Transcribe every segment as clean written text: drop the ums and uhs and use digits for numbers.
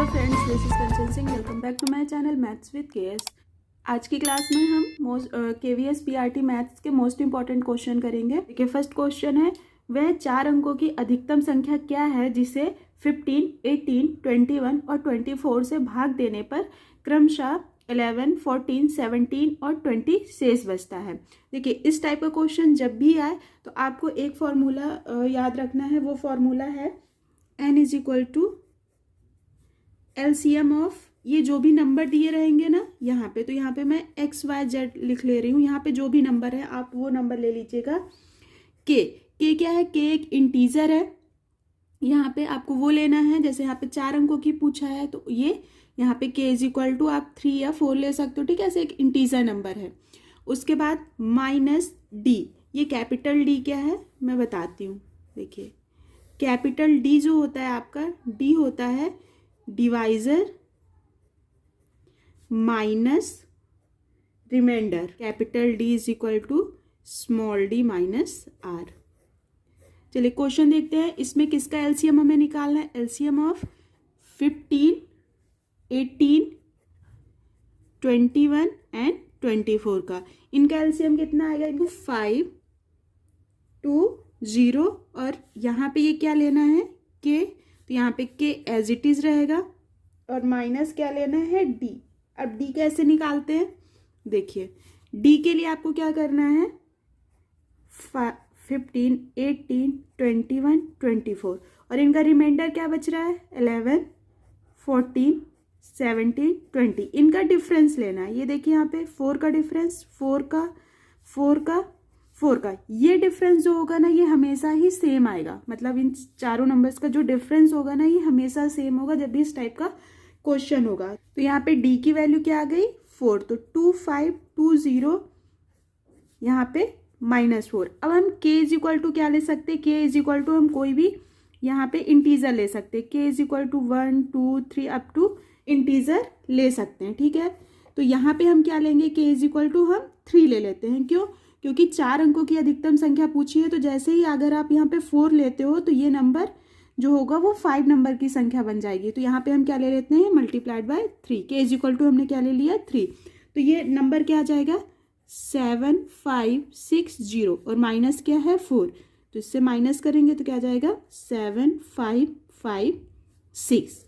Friends, this is Kanchan Singh. Welcome back to my channel maths with KS. आज की class में हम केवीएस पीआरटी मैथ्स के मोस्ट इंपॉर्टेंट क्वेश्चन करेंगे। देखिए, फर्स्ट क्वेश्चन है, वह 4 अंकों की अधिकतम संख्या क्या है जिसे 15, 18, 21 और 24 से भाग देने पर क्रमशः 11, 14, 17 और 20 शेष बचता है। देखिए, इस टाइप का क्वेश्चन जब भी आए तो आपको एक फॉर्मूला याद रखना है। वो फॉर्मूला है n is equal to LCM of, ये जो भी नंबर दिए रहेंगे ना यहाँ पे, तो यहाँ पे मैं एक्स वाई जेड लिख ले रही हूँ। यहाँ पे जो भी नंबर है आप वो नंबर ले लीजिएगा। के क्या है? के एक इंटीजर है। यहाँ पे आपको वो लेना है, जैसे यहाँ पे 4 अंकों की पूछा है तो ये यहाँ पे के इज इक्वल टू आप 3 या 4 ले सकते हो, ठीक है। ऐसे एक इंटीजर नंबर है। उसके बाद माइनस डी, ये कैपिटल डी क्या है मैं बताती हूँ। देखिए, कैपिटल डी जो होता है आपका, डी होता है divisor minus remainder. Capital D is equal to small D minus R. चलिए क्वेश्चन देखते हैं। इसमें किसका एलसीएम हमें निकालना है? एलसीएम ऑफ 15, 18, 21 एंड 24 का। इनका एलसीएम कितना आएगा? इनको 5, 2, 0 और यहाँ पे ये क्या लेना है? के, तो यहाँ पे के एज इट इज रहेगा और माइनस क्या लेना है? डी। अब डी कैसे निकालते हैं? देखिए, डी के लिए आपको क्या करना है? 15, 18, 21, 24 और इनका रिमाइंडर क्या बच रहा है? 11, 14, 17, 20। इनका डिफरेंस लेना है। ये देखिए यहाँ पे 4 का डिफरेंस, 4 का ये डिफरेंस जो होगा ना, ये हमेशा ही सेम आएगा। मतलब इन चारों नंबर्स का जो डिफरेंस होगा ना, ये हमेशा सेम होगा जब भी इस टाइप का क्वेश्चन होगा। तो यहाँ पे डी की वैल्यू क्या आ गई? 4। तो 2, 5, 2, 0 यहाँ पे -4। अब हम के इज इक्वल टू क्या ले सकते हैं? के इज इक्वल टू हम कोई भी यहाँ पे इंटीजर ले सकते हैं। K is equal to 1, 2, 3 up to integer ले सकते हैं, ठीक है। तो यहाँ पे हम क्या लेंगे? के इज इक्वल टू हम 3 ले लेते हैं। क्यों? क्योंकि 4 अंकों की अधिकतम संख्या पूछी है, तो जैसे ही अगर आप यहाँ पे 4 लेते हो तो ये नंबर जो होगा वो 5 नंबर की संख्या बन जाएगी। तो यहाँ पे हम क्या ले लेते हैं? Multiplied by 3। के इज इक्वल टू हमने क्या ले लिया? 3। तो ये नंबर क्या आ जाएगा? 7, 5, 6, 0 और माइनस क्या है? 4। तो इससे माइनस करेंगे तो क्या आ जाएगा? 7, 5, 5, 6।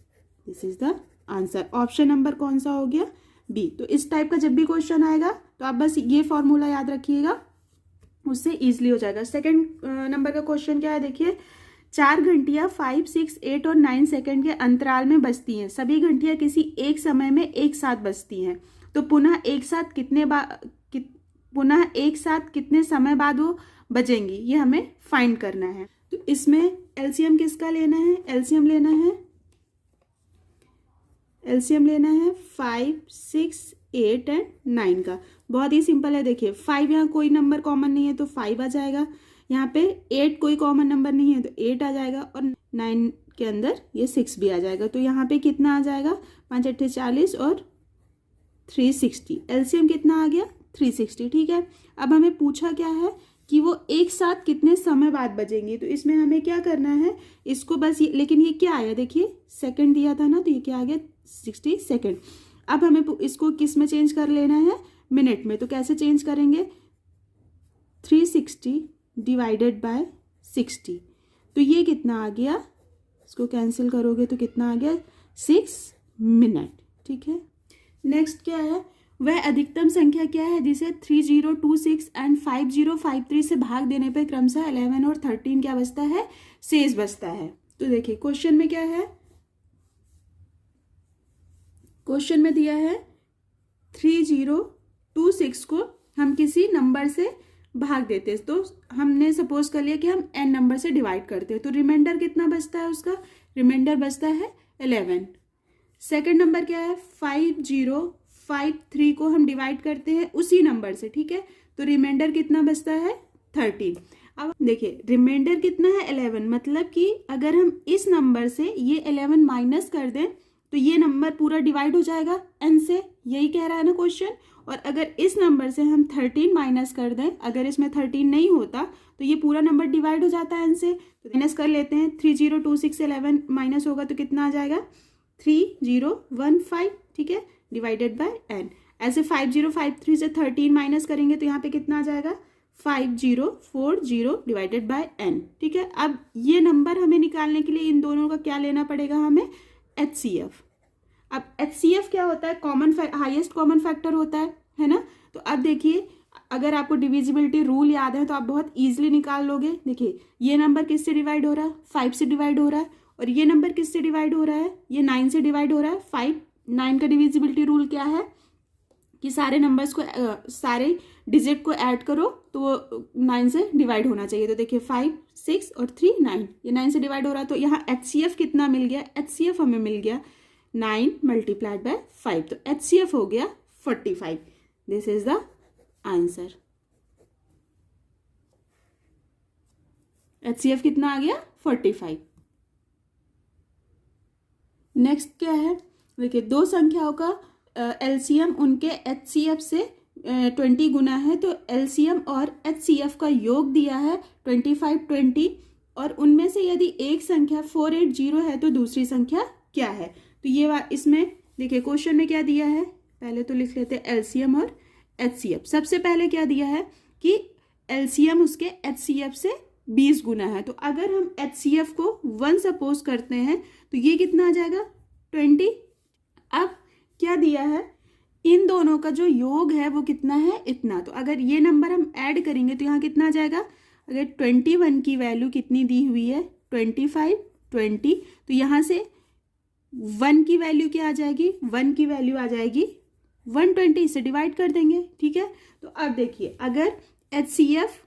This is the answer. Option number कौन सा हो गया? बी। तो इस टाइप का जब भी क्वेश्चन आएगा तो आप बस ये फॉर्मूला याद रखिएगा, उससे इजीली हो जाएगा। सेकंड नंबर का क्वेश्चन क्या है? देखिए, 4 घंटियां 5, 6, 8 और 9 सेकंड के अंतराल में बजती हैं। सभी घंटियां किसी एक समय में एक साथ बजती हैं। तो पुनः एक साथ कितने समय बाद वो बजेंगी, ये हमें फाइंड करना है। तो इसमें एलसीएम किसका लेना है? एलसीएम लेना है 5, 6, 8 एंड 9 का। बहुत ही सिंपल है। देखिए, 5 यहाँ कोई नंबर कॉमन नहीं है तो 5 आ जाएगा। यहाँ पे 8 कोई कॉमन नंबर नहीं है तो 8 आ जाएगा और 9 के अंदर ये 6 भी आ जाएगा। तो यहाँ पे कितना आ जाएगा? 5 8 40 और 360। एलसीएम कितना आ गया? 360, ठीक है। अब हमें पूछा क्या है कि वो एक साथ कितने समय बाद बजेंगे। तो इसमें हमें क्या करना है? इसको बस लेकिन ये क्या आया? देखिए, सेकंड दिया था ना, तो ये क्या आ गया? 60 सेकंड। अब हमें इसको किस में चेंज कर लेना है? मिनट में। तो कैसे चेंज करेंगे? 360 डिवाइडेड बाय 60। तो ये कितना आ गया? इसको कैंसिल करोगे तो कितना आ गया? 6 मिनट, ठीक है। नेक्स्ट क्या है? वह अधिकतम संख्या क्या है जिसे 3026 एंड 5053 से भाग देने पर क्रमशः 11 और 13 क्या बचता है? शेष बचता है। तो देखिए, क्वेश्चन में क्या है? क्वेश्चन में दिया है 3026 को हम किसी नंबर से भाग देते हैं। तो हमने सपोज कर लिया कि हम n नंबर से डिवाइड करते हैं। तो रिमाइंडर कितना बचता है? उसका रिमाइंडर बचता है 11। सेकंड नंबर क्या है? 5053 को हम डिवाइड करते हैं उसी नंबर से, ठीक है। तो रिमाइंडर कितना बचता है? 13। अब देखिए, रिमाइंडर कितना है? 11। मतलब कि अगर हम इस नंबर से ये 11 माइनस कर दें तो ये नंबर पूरा डिवाइड हो जाएगा n से, यही कह रहा है ना क्वेश्चन। और अगर इस नंबर से हम 13 माइनस कर दें, अगर इसमें 13 नहीं होता तो ये पूरा नंबर डिवाइड हो जाता है n से। तो माइनस कर लेते हैं, 3026 11 माइनस होगा तो कितना आ जाएगा? 3015, ठीक है, डिवाइडेड बाय n। ऐसे 5053 से 13 माइनस करेंगे तो यहाँ पे कितना आ जाएगा 5040 डिवाइडेड बाय n, ठीक है। अब ये नंबर हमें निकालने के लिए इन दोनों का क्या लेना पड़ेगा हमें, HCF। अब HCF क्या होता है, हाईएस्ट कॉमन फैक्टर होता है ना। तो अब देखिए अगर आपको डिविजिबिलिटी रूल याद है तो आप बहुत ईजिली निकाल लोगे। देखिए ये नंबर किससे डिवाइड हो रहा है, 5 से डिवाइड हो रहा है, और ये नंबर किससे डिवाइड हो रहा है, ये 9 से डिवाइड हो रहा है। 9 का डिविजिबिलिटी रूल क्या है कि सारे नंबर्स को सारे डिजिट को ऐड करो तो वो 9 से डिवाइड होना चाहिए। तो देखिए 5, 6 और 3 9, ये 9 से डिवाइड हो रहा है। तो यहाँ HCF कितना मिल गया, HCF हमें मिल गया 9 मल्टीप्लाइड बाय 5, तो HCF हो गया 45। This is the answer. HCF कितना आ गया 45। नेक्स्ट क्या है, देखिए दो संख्याओं का LCM उनके HCF से 20 गुना है, तो LCM और HCF का योग दिया है 2520, और उनमें से यदि एक संख्या 480 है तो दूसरी संख्या क्या है। तो ये इसमें देखिए क्वेश्चन में क्या दिया है, पहले तो लिख लेते हैं LCM और HCF। सबसे पहले क्या दिया है कि LCM उसके HCF से 20 गुना है, तो अगर हम HCF को 1 सपोज करते हैं तो ये कितना आ जाएगा 20। अब क्या दिया है, इन दोनों का जो योग है वो कितना है, इतना। तो अगर ये नंबर हम ऐड करेंगे तो यहाँ कितना आ जाएगा, अगर 21 की वैल्यू कितनी दी हुई है 25 20, तो यहाँ से 1 की वैल्यू क्या आ जाएगी, 1 की वैल्यू आ जाएगी 120, से डिवाइड कर देंगे, ठीक है। तो अब देखिए अगर HCF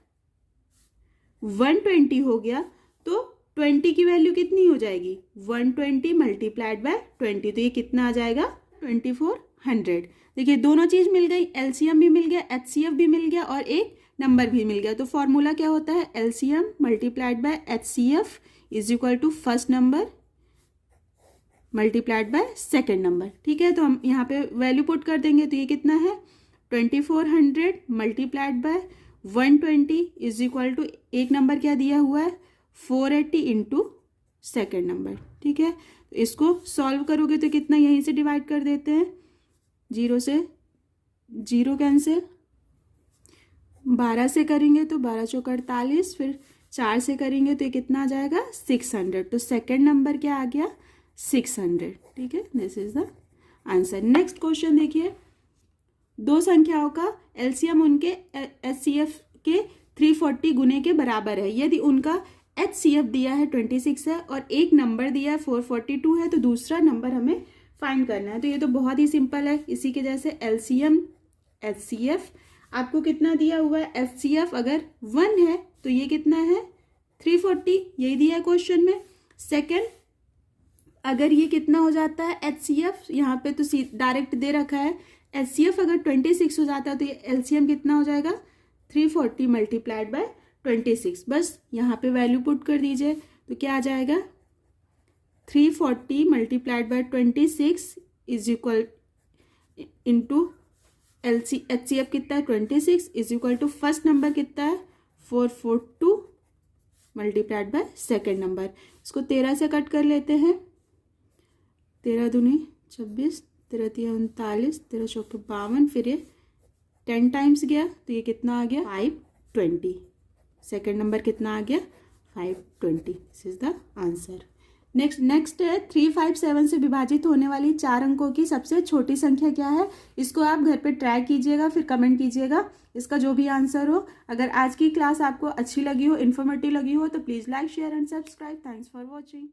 120 हो गया तो 20 की वैल्यू कितनी हो जाएगी 120 मल्टीप्लाइड बाय 20, तो ये कितना आ जाएगा 2400। देखिए दोनों चीज मिल गई, LCM भी मिल गया, HCF भी मिल गया और एक नंबर भी मिल गया। तो फॉर्मूला क्या होता है, LCM multiplied by HCF is equal to first number multiplied by second number, ठीक है। तो हम यहाँ पे वैल्यू पुट कर देंगे, तो ये कितना है 2400 multiplied by 120 is equal to एक नंबर क्या दिया हुआ है 480 इंटू सेकेंड नंबर, ठीक है। तो इसको सॉल्व करोगे तो कितना, यहीं से डिवाइड कर देते हैं, 0 से 0 कैंसिल, 12 से करेंगे तो 12 चौक 48, फिर 4 से करेंगे तो ये कितना आ जाएगा 600। तो सेकेंड नंबर क्या आ गया 600, ठीक है। This is the answer. Next question देखिए, दो संख्याओं का LCM उनके HCF के 340 गुने के बराबर है। यदि उनका HCF दिया है 26 है और एक नंबर दिया है 442 है, तो दूसरा नंबर हमें फाइंड करना है। तो ये तो बहुत ही सिंपल है, इसी के जैसे LCM HCF आपको कितना दिया हुआ है, HCF अगर 1 है तो ये कितना है 340, यही दिया है क्वेश्चन में। सेकेंड, अगर ये कितना हो जाता है HCF, यहाँ पे तो डायरेक्ट दे रखा है, HCF अगर 26 हो जाता है तो ये LCM कितना हो जाएगा 340 मल्टीप्लाइड बाय 26। बस यहाँ पे वैल्यू पुट कर दीजिए, तो क्या आ जाएगा 340 multiplied by 26 is equal into HCF कितना है 26 is equal to first number कितना है 442 मल्टीप्लाइड बाय सेकेंड नंबर। इसको 13 से कट कर लेते हैं, 13 दूनी 26, 13 तिया 39, 13 चौके 52, फिर ये 10 टाइम्स गया तो ये कितना आ गया 520। सेकेंड नंबर कितना आ गया 520। This is the answer. Next है 357 से विभाजित होने वाली 4 अंकों की सबसे छोटी संख्या क्या है। इसको आप घर पे ट्राई कीजिएगा, फिर कमेंट कीजिएगा इसका जो भी आंसर हो। अगर आज की क्लास आपको अच्छी लगी हो, इन्फॉर्मेटिव लगी हो, तो please like share and subscribe. Thanks for watching.